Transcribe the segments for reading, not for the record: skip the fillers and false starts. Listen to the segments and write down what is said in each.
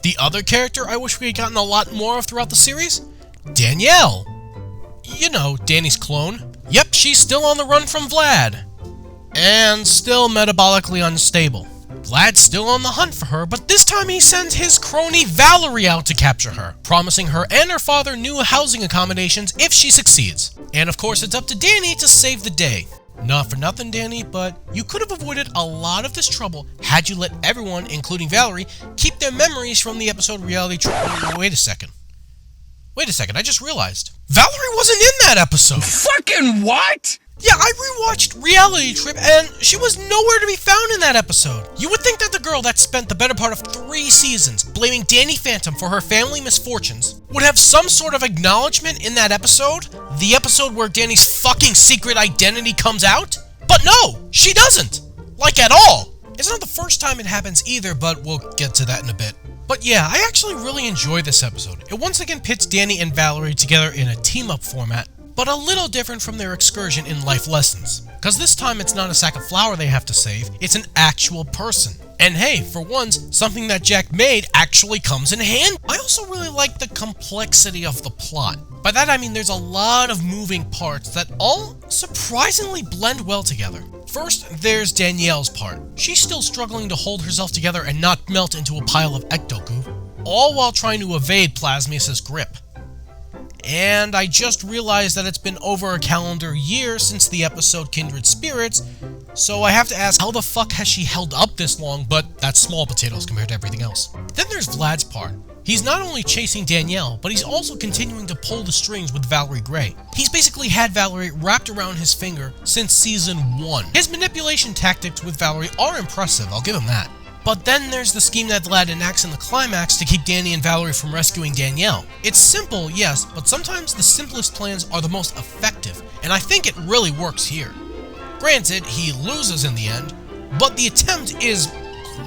The other character I wish we had gotten a lot more of throughout the series? Danielle. You know, Danny's clone. Yep, she's still on the run from Vlad. And still metabolically unstable. Vlad's still on the hunt for her, but this time he sends his crony Valerie out to capture her, promising her and her father new housing accommodations if she succeeds. And of course, it's up to Danny to save the day. Not for nothing, Danny, but you could have avoided a lot of this trouble had you let everyone, including Valerie, keep their memories from the episode reality trip. Wait a second, I just realized. Valerie wasn't in that episode! Fucking what?! Yeah, I rewatched Reality Trip, and she was nowhere to be found in that episode. You would think that the girl that spent the better part of 3 seasons blaming Danny Phantom for her family misfortunes would have some sort of acknowledgement in that episode? The episode where Danny's fucking secret identity comes out? But no, she doesn't! Like at all! It's not the first time it happens either, but we'll get to that in a bit. But yeah, I actually really enjoy this episode. It once again pits Danny and Valerie together in a team-up format, but a little different from their excursion in life lessons. Cause this time it's not a sack of flour they have to save, it's an actual person. And hey, for once, something that Jack made actually comes in handy. I also really like the complexity of the plot. By that I mean there's a lot of moving parts that all surprisingly blend well together. First, there's Danielle's part. She's still struggling to hold herself together and not melt into a pile of ecto-goo, all while trying to evade Plasmius' grip. And I just realized that it's been over a calendar year since the episode Kindred Spirits, so I have to ask, how the fuck has she held up this long? But that's small potatoes compared to everything else. Then there's Vlad's part. He's not only chasing Danielle, but he's also continuing to pull the strings with Valerie Gray. He's basically had Valerie wrapped around his finger since season 1. His manipulation tactics with Valerie are impressive, I'll give him that. But then there's the scheme that Vlad enacts in the climax to keep Danny and Valerie from rescuing Danielle. It's simple, yes, but sometimes the simplest plans are the most effective, and I think it really works here. Granted, he loses in the end, but the attempt is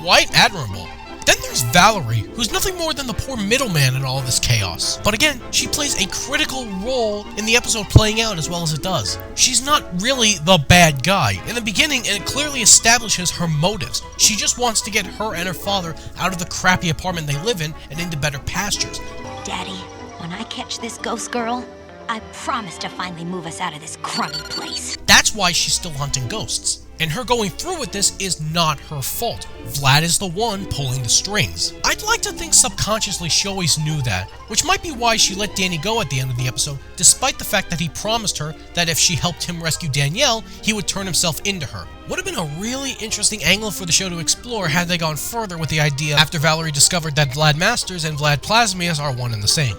quite admirable. Then there's Valerie, who's nothing more than the poor middleman in all this chaos. But again, she plays a critical role in the episode playing out as well as it does. She's not really the bad guy. In the beginning, it clearly establishes her motives. She just wants to get her and her father out of the crappy apartment they live in and into better pastures. Daddy, when I catch this ghost girl, I promise to finally move us out of this crummy place. That's why she's still hunting ghosts. And her going through with this is not her fault. Vlad is the one pulling the strings. I'd like to think subconsciously she always knew that, which might be why she let Danny go at the end of the episode, despite the fact that he promised her that if she helped him rescue Danielle, he would turn himself into her. Would have been a really interesting angle for the show to explore had they gone further with the idea after Valerie discovered that Vlad Masters and Vlad Plasmius are one and the same.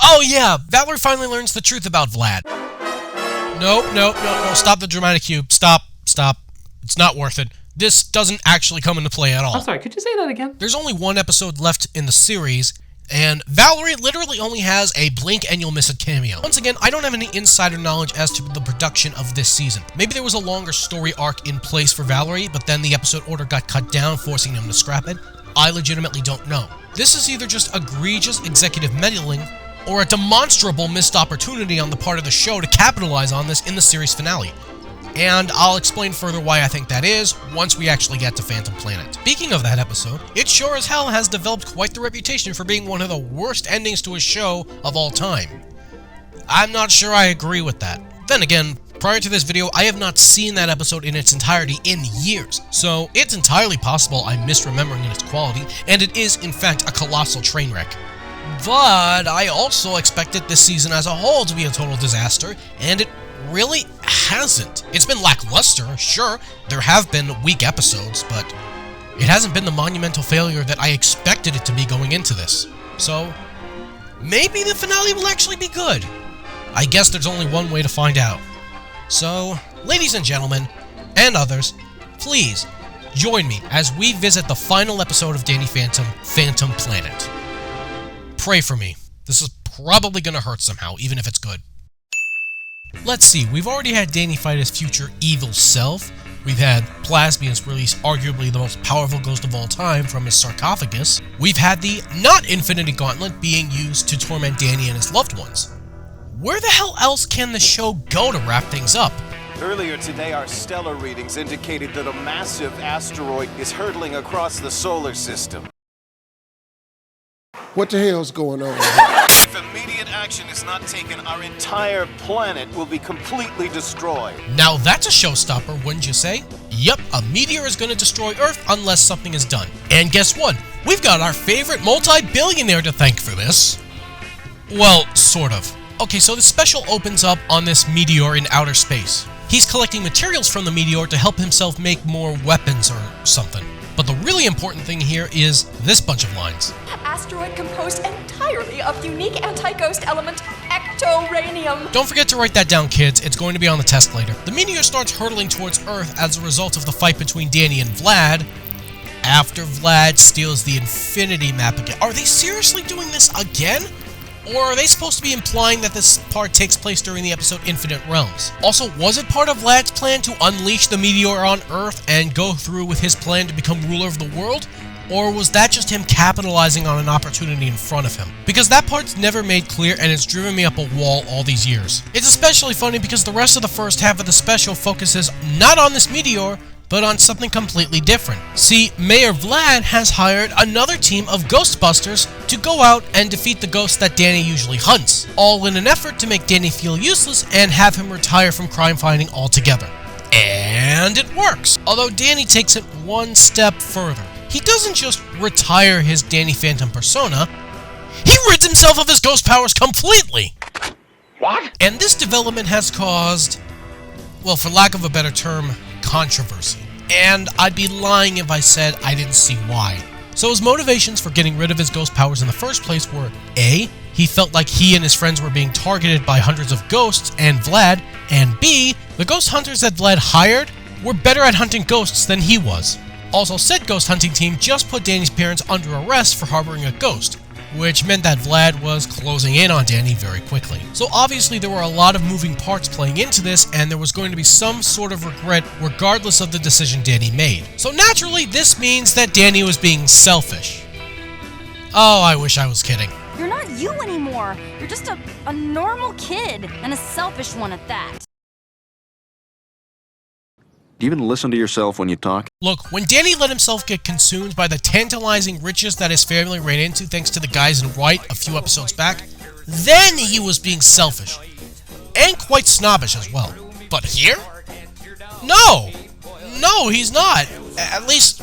Oh yeah, Valerie finally learns the truth about Vlad. No, stop the dramatic cube, stop. It's not worth it. This doesn't actually come into play at all. I'm sorry, could you say that again? There's only one episode left in the series, and Valerie literally only has a blink and you'll miss a cameo. Once again, I don't have any insider knowledge as to the production of this season. Maybe there was a longer story arc in place for Valerie, but then the episode order got cut down, forcing them to scrap it. I legitimately don't know. This is either just egregious executive meddling, or a demonstrable missed opportunity on the part of the show to capitalize on this in the series finale. And I'll explain further why I think that is once we actually get to Phantom Planet. Speaking of that episode, it sure as hell has developed quite the reputation for being one of the worst endings to a show of all time. I'm not sure I agree with that. Then again, prior to this video, I have not seen that episode in its entirety in years, so it's entirely possible I'm misremembering its quality, and it is in fact a colossal train wreck. But I also expected this season as a whole to be a total disaster, and it really hasn't. It's been lackluster, sure, there have been weak episodes, but it hasn't been the monumental failure that I expected it to be going into this. So, maybe the finale will actually be good. I guess there's only one way to find out. So, ladies and gentlemen, and others, please join me as we visit the final episode of Danny Phantom, Phantom Planet. Pray for me. This is probably gonna hurt somehow, even if it's good. Let's see, we've already had Danny fight his future evil self. We've had Plasmius release arguably the most powerful ghost of all time from his sarcophagus. We've had the not Infinity Gauntlet being used to torment Danny and his loved ones. Where the hell else can the show go to wrap things up? Earlier today, our stellar readings indicated that a massive asteroid is hurtling across the solar system. What the hell's going on? If immediate action is not taken, our entire planet will be completely destroyed. Now that's a showstopper, wouldn't you say? Yep, a meteor is going to destroy Earth unless something is done. And guess what? We've got our favorite multi-billionaire to thank for this. Well, sort of. Okay, so the special opens up on this meteor in outer space. He's collecting materials from the meteor to help himself make more weapons or something. But the really important thing here is this bunch of lines. Asteroid composed entirely of unique anti-ghost element, ectoranium. Don't forget to write that down, kids. It's going to be on the test later. The meteor starts hurtling towards Earth as a result of the fight between Danny and Vlad. After Vlad steals the Infinity Map again. Are they seriously doing this again? Or are they supposed to be implying that this part takes place during the episode Infinite Realms? Also, was it part of Vlad's plan to unleash the meteor on Earth and go through with his plan to become ruler of the world? Or was that just him capitalizing on an opportunity in front of him? Because that part's never made clear and it's driven me up a wall all these years. It's especially funny because the rest of the first half of the special focuses not on this meteor, but on something completely different. See, Mayor Vlad has hired another team of Ghostbusters to go out and defeat the ghosts that Danny usually hunts, all in an effort to make Danny feel useless and have him retire from crime fighting altogether. And it works! Although Danny takes it one step further. He doesn't just retire his Danny Phantom persona, he rids himself of his ghost powers completely! What? And this development has caused, well, for lack of a better term, controversy. And I'd be lying if I said I didn't see why. So his motivations for getting rid of his ghost powers in the first place were A, he felt like he and his friends were being targeted by hundreds of ghosts and Vlad, and B, the ghost hunters that Vlad hired were better at hunting ghosts than he was. Also, said ghost hunting team just put Danny's parents under arrest for harboring a ghost, which meant that Vlad was closing in on Danny very quickly. So obviously there were a lot of moving parts playing into this, and there was going to be some sort of regret regardless of the decision Danny made. So naturally, this means that Danny was being selfish. Oh, I wish I was kidding. You're not you anymore. You're just a normal kid, and a selfish one at that. Do you even listen to yourself when you talk? Look, when Danny let himself get consumed by the tantalizing riches that his family ran into thanks to the guys in white a few episodes back, then he was being selfish. And quite snobbish as well. But here? No! No, he's not. At least,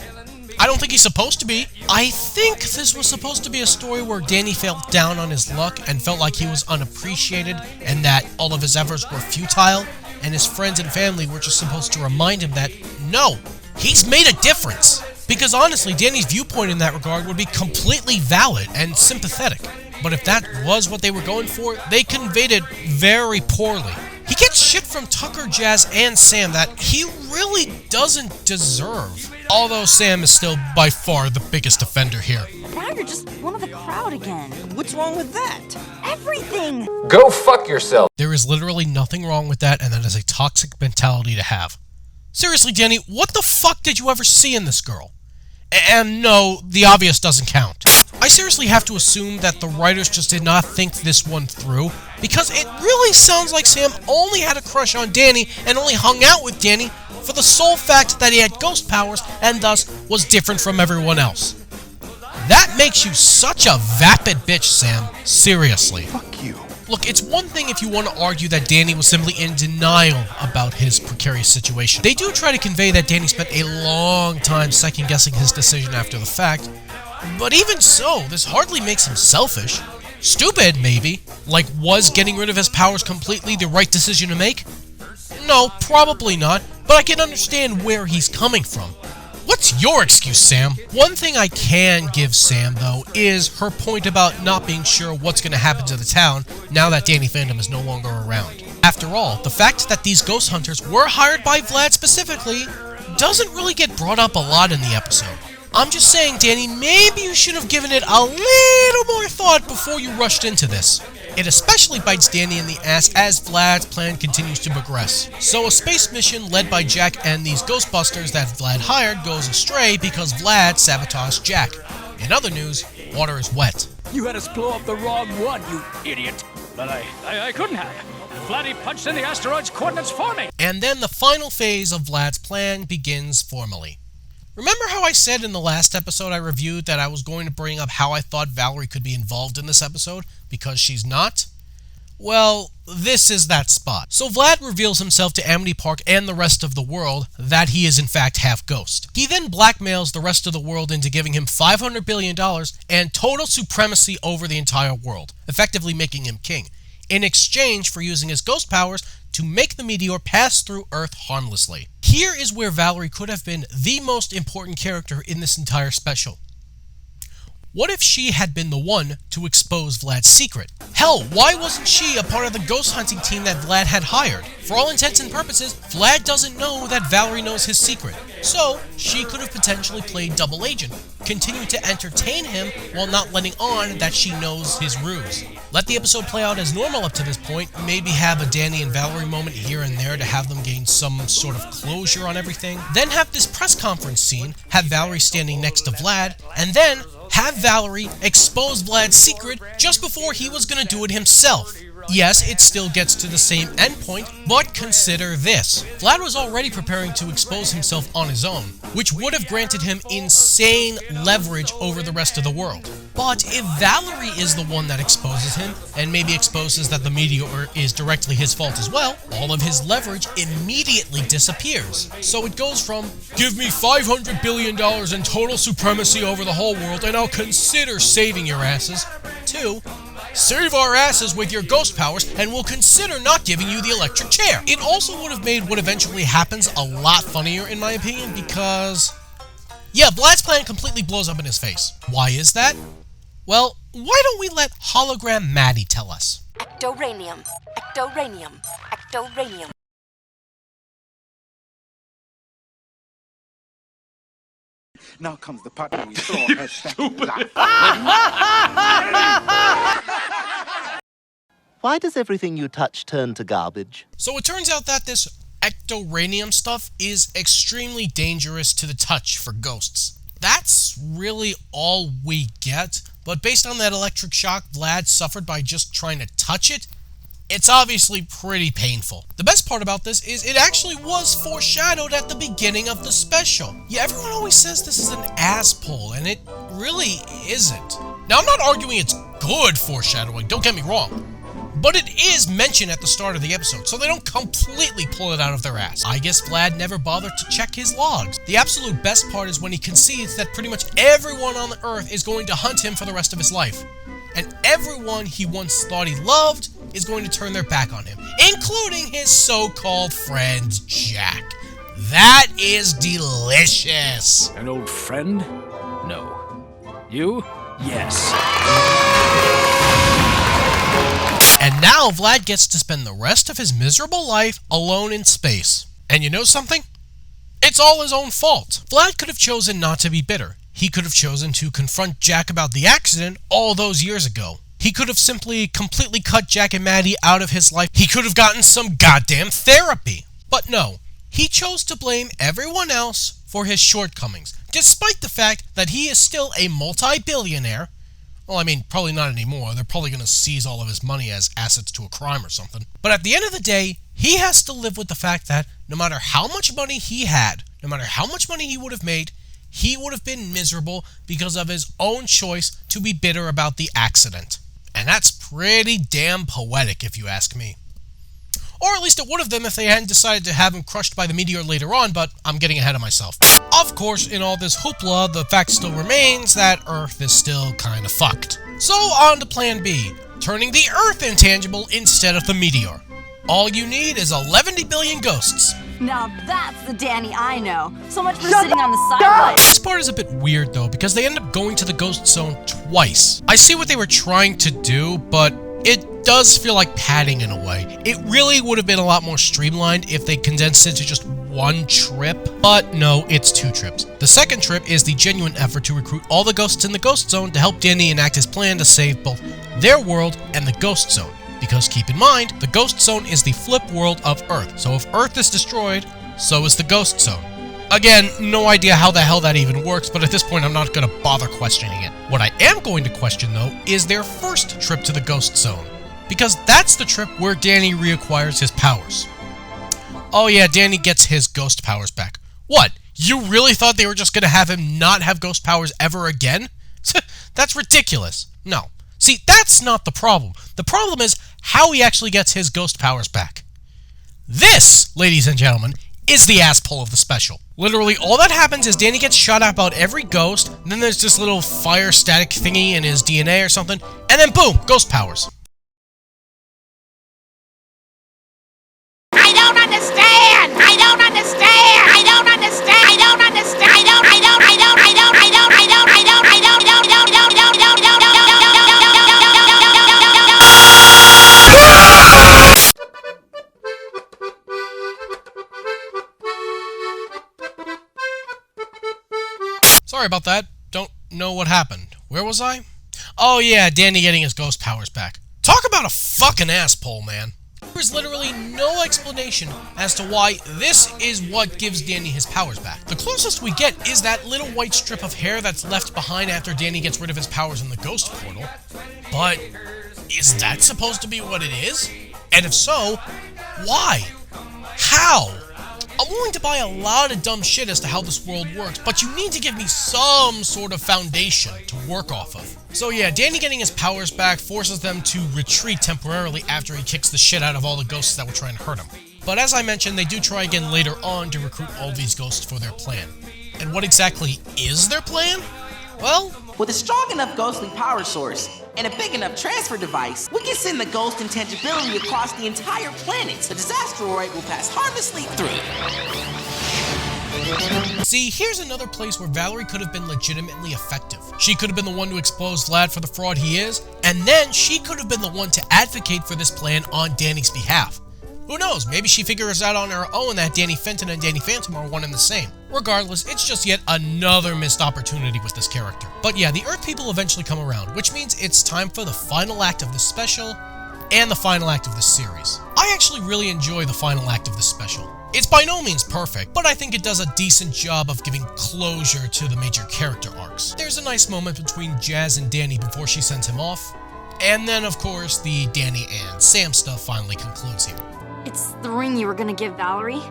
I don't think he's supposed to be. I think this was supposed to be a story where Danny felt down on his luck and felt like he was unappreciated and that all of his efforts were futile, and his friends and family were just supposed to remind him that, no, he's made a difference. Because honestly, Danny's viewpoint in that regard would be completely valid and sympathetic. But if that was what they were going for, they conveyed it very poorly. He gets shit from Tucker, Jazz, and Sam that he really doesn't deserve. Although Sam is still by far the biggest offender here. Now you're just one of the crowd again. What's wrong with that? Everything! Go fuck yourself. There is literally nothing wrong with that, and that is a toxic mentality to have. Seriously, Danny, what the fuck did you ever see in this girl? And no, the obvious doesn't count. I seriously have to assume that the writers just did not think this one through, because it really sounds like Sam only had a crush on Danny and only hung out with Danny for the sole fact that he had ghost powers and thus was different from everyone else. That makes you such a vapid bitch, Sam. Seriously. Fuck you. Look, it's one thing if you want to argue that Danny was simply in denial about his precarious situation. They do try to convey that Danny spent a long time second-guessing his decision after the fact, but even so, this hardly makes him selfish. Stupid, maybe. Like, was getting rid of his powers completely the right decision to make? No, probably not, but I can understand where he's coming from. What's your excuse, Sam? One thing I can give Sam, though, is her point about not being sure what's going to happen to the town now that Danny Phantom is no longer around. After all, the fact that these ghost hunters were hired by Vlad specifically doesn't really get brought up a lot in the episode. I'm just saying, Danny, maybe you should have given it a little more thought before you rushed into this. It especially bites Danny in the ass as Vlad's plan continues to progress. So a space mission led by Jack and these Ghostbusters that Vlad hired goes astray because Vlad sabotaged Jack. In other news, water is wet. You had us blow up the wrong one, you idiot. But I couldn't have. Vladdy punched in the asteroid's coordinates for me. And then the final phase of Vlad's plan begins formally. Remember how I said in the last episode I reviewed that I was going to bring up how I thought Valerie could be involved in this episode because she's not? Well, this is that spot. So Vlad reveals himself to Amity Park and the rest of the world that he is in fact half ghost. He then blackmails the rest of the world into giving him $500 billion and total supremacy over the entire world, effectively making him king, in exchange for using his ghost powers to make the meteor pass through Earth harmlessly. Here is where Valerie could have been the most important character in this entire special. What if she had been the one to expose Vlad's secret? Hell, why wasn't she a part of the ghost hunting team that Vlad had hired? For all intents and purposes, Vlad doesn't know that Valerie knows his secret. So, she could have potentially played double agent, continuing to entertain him while not letting on that she knows his ruse. Let the episode play out as normal up to this point, maybe have a Danny and Valerie moment here and there to have them gain some sort of closure on everything, then have this press conference scene, have Valerie standing next to Vlad, and then have Valerie expose Vlad's secret just before he was going to do it himself. Yes, it still gets to the same endpoint, but consider this. Vlad was already preparing to expose himself on his own, which would have granted him insane leverage over the rest of the world. But if Valerie is the one that exposes him, and maybe exposes that the meteor is directly his fault as well, all of his leverage immediately disappears. So it goes from, give me $500 billion in total supremacy over the whole world and I'll consider saving your asses, to, save our asses with your ghost powers and we'll consider not giving you the electric chair. It also would have made what eventually happens a lot funnier in my opinion because, yeah, Vlad's plan completely blows up in his face. Why is that? Well, why don't we let Hologram Maddie tell us? Ectoranium, ectoranium, ectoranium. Now comes the part where we throw her stupid. Why does everything you touch turn to garbage? So it turns out that this ectoranium stuff is extremely dangerous to the touch for ghosts. That's really all we get, but based on that electric shock Vlad suffered by just trying to touch it, it's obviously pretty painful. The best part about this is it actually was foreshadowed at the beginning of the special. Yeah, everyone always says this is an ass pull, and it really isn't. Now, I'm not arguing it's good foreshadowing, don't get me wrong, but it is mentioned at the start of the episode, so they don't completely pull it out of their ass. I guess Vlad never bothered to check his logs. The absolute best part is when he concedes that pretty much everyone on the Earth is going to hunt him for the rest of his life. And everyone he once thought he loved is going to turn their back on him, including his so-called friend, Jack. That is delicious. An old friend? No. You? Yes. And now Vlad gets to spend the rest of his miserable life alone in space. And you know something? It's all his own fault. Vlad could have chosen not to be bitter. He could have chosen to confront Jack about the accident all those years ago. He could have simply completely cut Jack and Maddie out of his life. He could have gotten some goddamn therapy. But no, he chose to blame everyone else for his shortcomings, despite the fact that he is still a multi-billionaire. Well, I mean, probably not anymore. They're probably going to seize all of his money as assets to a crime or something. But at the end of the day, he has to live with the fact that no matter how much money he had, no matter how much money he would have made, he would have been miserable because of his own choice to be bitter about the accident. And that's pretty damn poetic, if you ask me. Or at least it would have been if they hadn't decided to have him crushed by the meteor later on, but I'm getting ahead of myself. Of course, in all this hoopla, the fact still remains that Earth is still kinda fucked. So on to plan B, turning the Earth intangible instead of the meteor. All you need is 11 billion ghosts. Now that's the Danny I know. So much for sitting on the sidelines. This part is a bit weird though, because they end up going to the ghost zone twice. I see what they were trying to do, but it does feel like padding in a way. It really would have been a lot more streamlined if they condensed it to just one trip, but no, it's 2 trips. The second trip is the genuine effort to recruit all the ghosts in the ghost zone to help Danny enact his plan to save both their world and the ghost zone. Because keep in mind, the ghost zone is the flip world of Earth, so if Earth is destroyed, so is the ghost zone. Again, no idea how the hell that even works, but at this point I'm not going to bother questioning it. What I am going to question though is their first trip to the ghost zone, because that's the trip where Danny reacquires his powers. Oh yeah, Danny gets his ghost powers back. What? You really thought they were just gonna have him not have ghost powers ever again? That's ridiculous. No. See, that's not the problem. The problem is how he actually gets his ghost powers back. This, ladies and gentlemen, is the ass pull of the special. Literally, all that happens is Danny gets shot at about every ghost, and then there's this little fire static thingy in his DNA or something, and then boom, ghost powers. I don't understand! I don't understand! I don't understand! I don't understand! I don't Sorry about that. Don't know what happened. Where was I? Oh yeah, Danny getting his ghost powers back. Talk about a fucking asshole, man. There's literally no explanation as to why this is what gives Danny his powers back. The closest we get is that little white strip of hair that's left behind after Danny gets rid of his powers in the ghost portal. But is that supposed to be what it is? And if so, why? How? I'm willing to buy a lot of dumb shit as to how this world works, but you need to give me some sort of foundation to work off of. So yeah, Danny getting his powers back forces them to retreat temporarily after he kicks the shit out of all the ghosts that were trying to hurt him. But as I mentioned, they do try again later on to recruit all these ghosts for their plan. And what exactly is their plan? Well, with a strong enough ghostly power source and a big enough transfer device, we can send the ghost intangibility across the entire planet. The disasteroid will pass harmlessly through. See, here's another place where Valerie could have been legitimately effective. She could have been the one to expose Vlad for the fraud he is, and then she could have been the one to advocate for this plan on Danny's behalf. Who knows, maybe she figures out on her own that Danny Fenton and Danny Phantom are one and the same. Regardless, it's just yet another missed opportunity with this character. But yeah, the Earth people eventually come around, which means it's time for the final act of this special and the final act of this series. I actually really enjoy the final act of this special. It's by no means perfect, but I think it does a decent job of giving closure to the major character arcs. There's a nice moment between Jazz and Danny before she sends him off, and then of course the Danny and Sam stuff finally concludes here. It's the ring you were gonna give Valerie.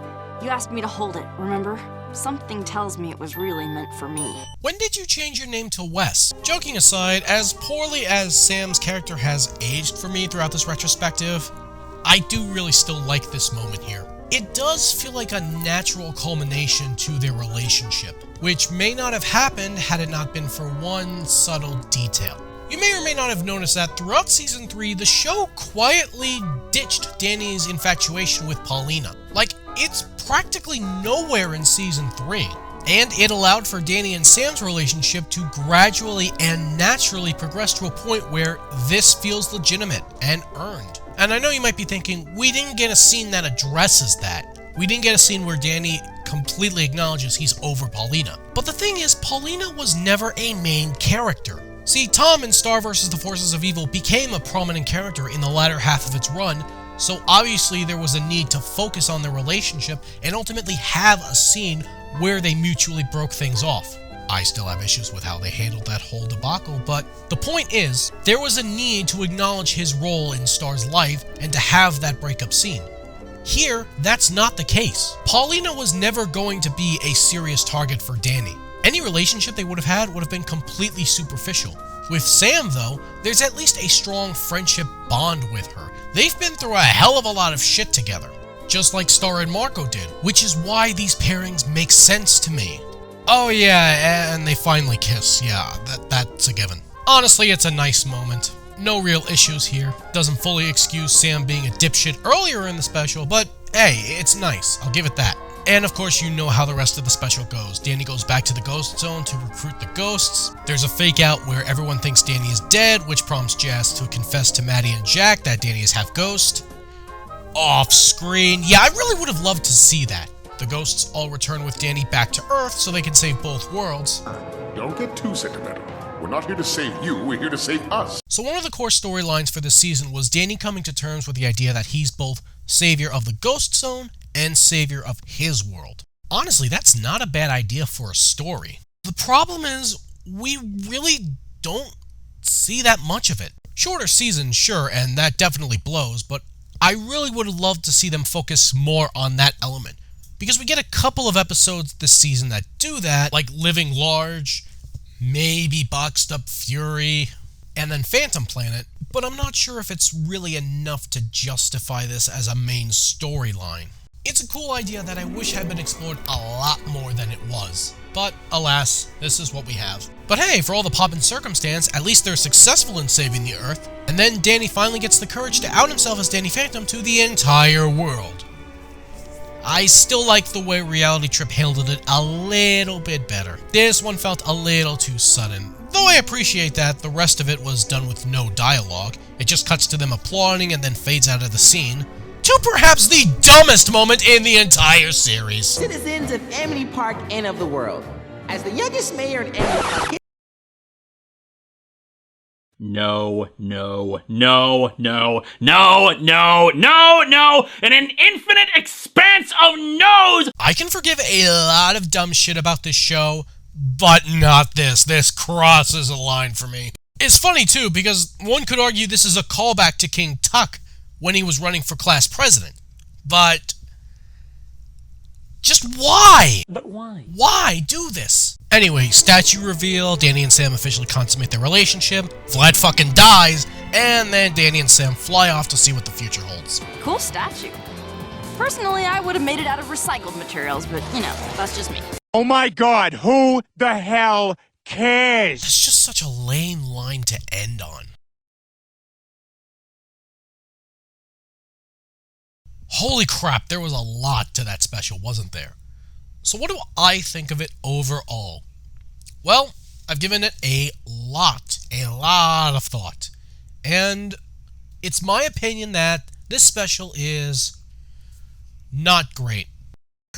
You asked me to hold it, remember? Something tells me it was really meant for me. When did you change your name to Wes? Joking aside, as poorly as Sam's character has aged for me throughout this retrospective, I do really still like this moment here. It does feel like a natural culmination to their relationship, which may not have happened had it not been for one subtle detail. You may or may not have noticed that throughout Season 3, the show quietly ditched Danny's infatuation with Paulina. Like, it's practically nowhere in Season 3. And it allowed for Danny and Sam's relationship to gradually and naturally progress to a point where this feels legitimate and earned. And I know you might be thinking, we didn't get a scene that addresses that. We didn't get a scene where Danny completely acknowledges he's over Paulina. But the thing is, Paulina was never a main character. See, Tom in Star vs. the Forces of Evil became a prominent character in the latter half of its run, so obviously there was a need to focus on their relationship and ultimately have a scene where they mutually broke things off. I still have issues with how they handled that whole debacle, but the point is, there was a need to acknowledge his role in Star's life and to have that breakup scene. Here, that's not the case. Paulina was never going to be a serious target for Danny. Any relationship they would have had would have been completely superficial. With Sam, though, there's at least a strong friendship bond with her. They've been through a hell of a lot of shit together, just like Star and Marco did, which is why these pairings make sense to me. Oh yeah, and they finally kiss. Yeah, that's a given. Honestly, it's a nice moment. No real issues here. Doesn't fully excuse Sam being a dipshit earlier in the special, but hey, it's nice. I'll give it that. And of course, you know how the rest of the special goes. Danny goes back to the ghost zone to recruit the ghosts. There's a fake out where everyone thinks Danny is dead, which prompts Jazz to confess to Maddie and Jack that Danny is half ghost. Off screen. Yeah, I really would have loved to see that. The ghosts all return with Danny back to Earth so they can save both worlds. Don't get too sentimental. We're not here to save you, we're here to save us. So one of the core storylines for this season was Danny coming to terms with the idea that he's both savior of the ghost zone and savior of his world. Honestly, that's not a bad idea for a story. The problem is, we really don't see that much of it. Shorter season, sure, and that definitely blows, but I really would have loved to see them focus more on that element. because we get a couple of episodes this season that do that, like Living Large, maybe Boxed Up Fury, and then Phantom Planet, but I'm not sure if it's really enough to justify this as a main storyline. It's a cool idea that I wish had been explored a lot more than it was, but alas, this is what we have. But hey, for all the pomp and circumstance, at least they're successful in saving the Earth, and then Danny finally gets the courage to out himself as Danny Phantom to the entire world. I still like the way Reality Trip handled it a little bit better. This one felt a little too sudden. Though I appreciate that the rest of it was done with no dialogue. It just cuts to them applauding and then fades out of the scene. To perhaps the dumbest moment in the entire series. Citizens of Amity Park and of the world. As the youngest mayor in Amity Park... No, no, no, no, no, no, no, no, and an infinite expanse of no's! I can forgive a lot of dumb shit about this show, but not this. This crosses a line for me. It's funny too, because one could argue this is a callback to King Tuck when he was running for class president. But just why? But why? Why do this? Anyway, statue reveal, Danny and Sam officially consummate their relationship, Vlad fucking dies, and then Danny and Sam fly off to see what the future holds. Cool statue. Personally, I would have made it out of recycled materials, but, you know, that's just me. Oh my god, who the hell cares? That's just such a lame line to end on. Holy crap, there was a lot to that special, wasn't there? So what do I think of it overall? Well, I've given it a lot of thought. And it's my opinion that this special is not great.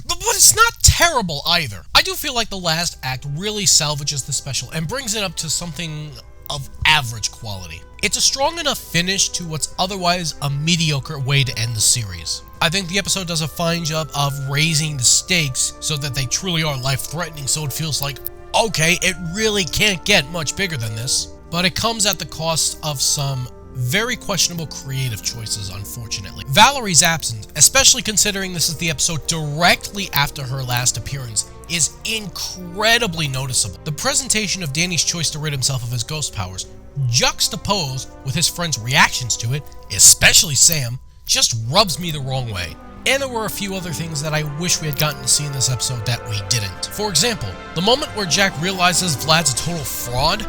But it's not terrible either. I do feel like the last act really salvages the special and brings it up to something of average quality. It's a strong enough finish to what's otherwise a mediocre way to end the series. I think the episode does a fine job of raising the stakes so that they truly are life-threatening, so it feels like, okay, it really can't get much bigger than this. But it comes at the cost of some very questionable creative choices, unfortunately. Valerie's absence, especially considering this is the episode directly after her last appearance, is incredibly noticeable. The presentation of Danny's choice to rid himself of his ghost powers, juxtaposed with his friends' reactions to it, especially Sam, just rubs me the wrong way. And there were a few other things that I wish we had gotten to see in this episode that we didn't. For example, the moment where Jack realizes Vlad's a total fraud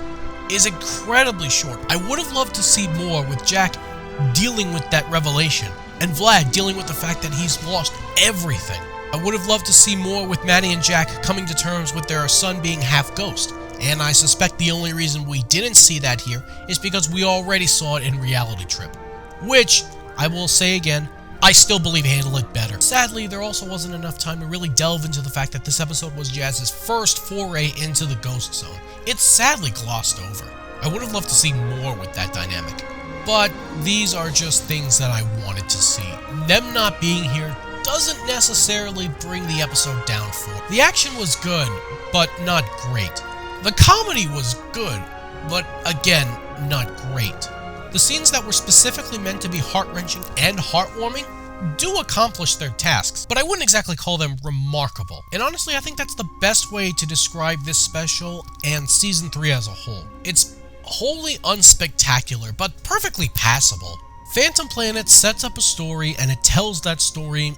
is incredibly short. I would have loved to see more with Jack dealing with that revelation, and Vlad dealing with the fact that he's lost everything. I would have loved to see more with Maddie and Jack coming to terms with their son being half ghost, and I suspect the only reason we didn't see that here is because we already saw it in Reality Trip, which, I will say again, I still believe handled it better. Sadly, there also wasn't enough time to really delve into the fact that this episode was Jazz's first foray into the ghost zone. It's sadly glossed over. I would have loved to see more with that dynamic. But these are just things that I wanted to see. Them not being here doesn't necessarily bring the episode down for. The action was good, but not great. The comedy was good, but again, not great. The scenes that were specifically meant to be heart-wrenching and heartwarming do accomplish their tasks, but I wouldn't exactly call them remarkable. And honestly, I think that's the best way to describe this special and Season 3 as a whole. It's wholly unspectacular, but perfectly passable. Phantom Planet sets up a story, and it tells that story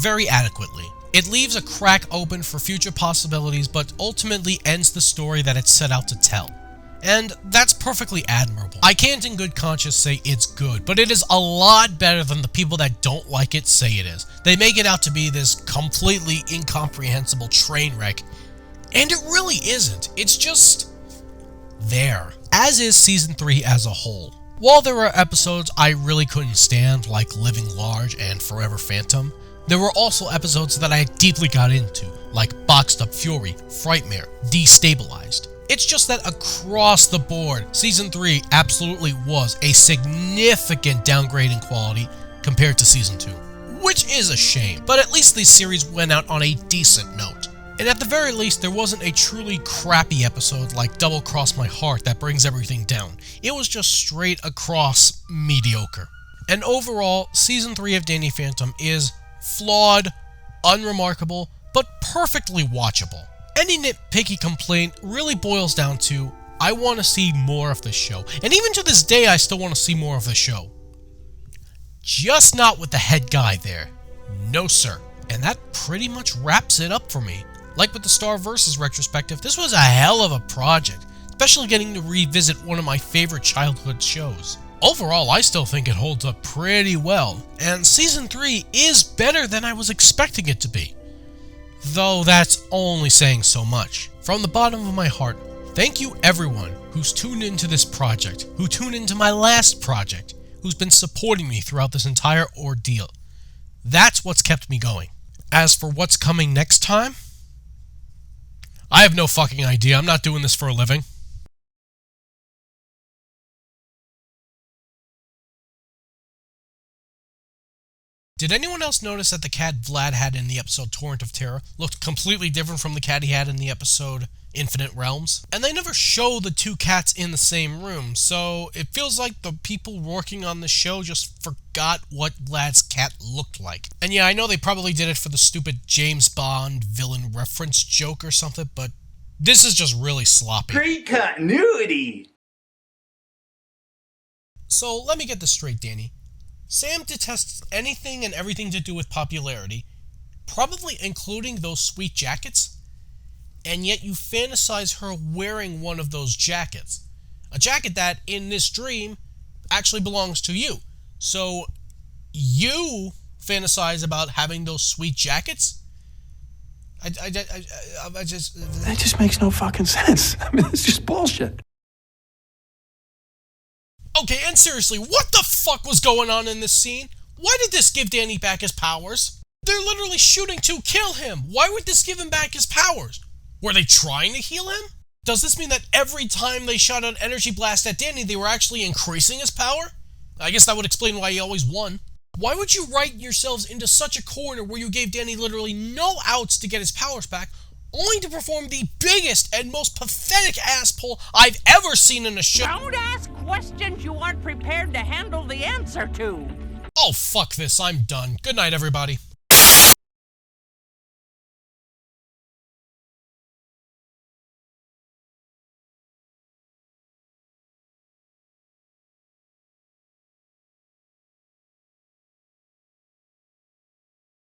very adequately. It leaves a crack open for future possibilities, but ultimately ends the story that it set out to tell. And that's perfectly admirable. I can't in good conscience say it's good, but it is a lot better than the people that don't like it say it is. They make it out to be this completely incomprehensible train wreck, and it really isn't. It's just there. As is Season 3 as a whole. While there were episodes I really couldn't stand, like Living Large and Forever Phantom, there were also episodes that I deeply got into, like Boxed Up Fury, Frightmare, Destabilized. It's just that across the board, Season 3 absolutely was a significant downgrade in quality compared to Season 2. Which is a shame, but at least the series went out on a decent note. And at the very least, there wasn't a truly crappy episode like Double Cross My Heart that brings everything down. It was just straight across mediocre. And overall, Season 3 of Danny Phantom is flawed, unremarkable, but perfectly watchable. Any nitpicky complaint really boils down to, I want to see more of this show. And even to this day, I still want to see more of the show. Just not with the head guy there. No sir. And that pretty much wraps it up for me. Like with the Star Versus retrospective, this was a hell of a project, especially getting to revisit one of my favorite childhood shows. Overall, I still think it holds up pretty well, and Season 3 is better than I was expecting it to be. Though that's only saying so much. From the bottom of my heart, thank you everyone who's tuned into this project, who tuned into my last project, who's been supporting me throughout this entire ordeal. That's what's kept me going. As for what's coming next time, I have no fucking idea. I'm not doing this for a living. Did anyone else notice that the cat Vlad had in the episode Torrent of Terror looked completely different from the cat he had in the episode Infinite Realms? And they never show the two cats in the same room, so it feels like the people working on the show just forgot what Vlad's cat looked like. And yeah, I know they probably did it for the stupid James Bond villain reference joke or something, but this is just really sloppy. Great continuity! So let me get this straight, Danny. Sam detests anything and everything to do with popularity, probably including those sweet jackets, and yet you fantasize her wearing one of those jackets. A jacket that, in this dream, actually belongs to you. So, you fantasize about having those sweet jackets? That just makes no fucking sense. I mean, it's just bullshit. Okay, and seriously, what the fuck was going on in this scene? Why did this give Danny back his powers? They're literally shooting to kill him. Why would this give him back his powers? Were they trying to heal him? Does this mean that every time they shot an energy blast at Danny, they were actually increasing his power? I guess that would explain why he always won. Why would you write yourselves into such a corner where you gave Danny literally no outs to get his powers back, only to perform the biggest and most pathetic ass pull I've ever seen in a show? Don't ask questions you aren't prepared to handle the answer to. Oh, fuck this. I'm done. Good night, everybody.